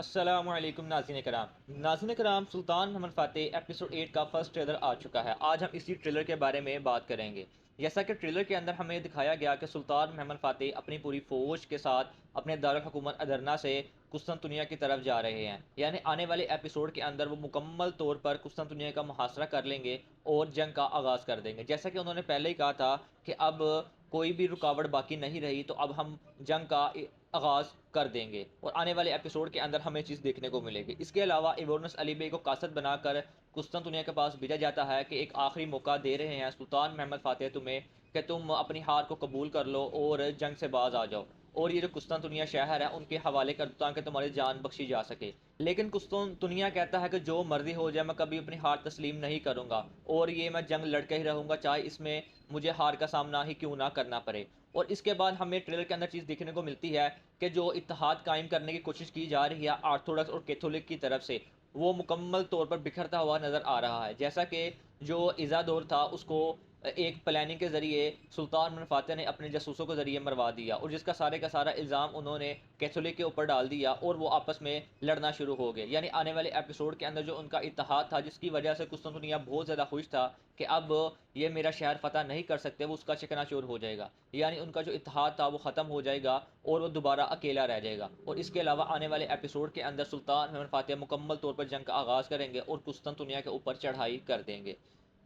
السلام علیکم ناظرین کرام سلطان محمد فاتح ایپیسوڈ 8 کا فرسٹ ٹریلر آ چکا ہے۔ آج ہم اسی ٹریلر کے بارے میں بات کریں گے۔ جیسا کہ ٹریلر کے اندر ہمیں دکھایا گیا کہ سلطان محمد فاتح اپنی پوری فوج کے ساتھ اپنے دارالحکومت ادرنا سے قسطنطنیہ کی طرف جا رہے ہیں، یعنی آنے والے ایپیسوڈ کے اندر وہ مکمل طور پر قسطنطنیہ کا محاصرہ کر لیں گے اور جنگ کا آغاز کر دیں گے۔ جیسا کہ انہوں نے پہلے ہی کہا تھا کہ اب کوئی بھی رکاوٹ باقی نہیں رہی، تو اب ہم جنگ کا آغاز کر دیں گے اور آنے والے ایپیسوڈ کے اندر ہمیں چیز دیکھنے کو ملے گی۔ اس کے علاوہ ایورنس علی بے کو قاصد بنا کر قسطنطنیہ کے پاس بھیجا جاتا ہے کہ ایک آخری موقع دے رہے ہیں سلطان محمد فاتح تمہیں کہ تم اپنی ہار کو قبول کر لو اور جنگ سے باز آ جاؤ، اور یہ جو قسطنطنیہ شہر ہے ان کے حوالے کر دو تاکہ تمہاری جان بخشی جا سکے۔ لیکن قسطنطنیہ کہتا ہے کہ جو مرضی ہو جائے میں کبھی اپنی ہار تسلیم نہیں کروں گا، اور یہ میں جنگ لڑ کے ہی رہوں گا، چاہے اس میں مجھے ہار کا سامنا ہی کیوں نہ کرنا پڑے۔ اور اس کے بعد ہمیں ٹریلر کے اندر چیز دیکھنے کو ملتی ہے کہ جو اتحاد قائم کرنے کی کوشش کی جا رہی ہے آرتھوڈکس اور کیتھولک کی طرف سے، وہ مکمل طور پر بکھرتا ہوا نظر آ رہا ہے۔ جیسا کہ جو ایزادور تھا اس کو ایک پلاننگ کے ذریعے سلطان محمد فاتح نے اپنے جاسوسوں کے ذریعے مروا دیا، اور جس کا سارا الزام انہوں نے کیتھولک کے اوپر ڈال دیا اور وہ آپس میں لڑنا شروع ہو گئے۔ یعنی آنے والے ایپیسوڈ کے اندر جو ان کا اتحاد تھا، جس کی وجہ سے قسطنطنیہ بہت زیادہ خوش تھا کہ اب یہ میرا شہر فتح نہیں کر سکتے، وہ اس کا چکنا چور ہو جائے گا۔ یعنی ان کا جو اتحاد تھا وہ ختم ہو جائے گا اور وہ دوبارہ اکیلا رہ جائے گا۔ اور اس کے علاوہ آنے والے ایپیسوڈ کے اندر سلطان محمد فاتح مکمل طور پر جنگ کا آغاز کریں گے اور قسطنطنیہ کے اوپر چڑھائی کر دیں گے۔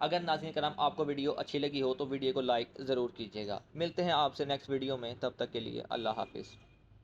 اگر ناظرین کرام آپ کو ویڈیو اچھی لگی ہو تو ویڈیو کو لائک ضرور کیجیے گا۔ ملتے ہیں آپ سے نیکسٹ ویڈیو میں، تب تک کے لیے اللہ حافظ۔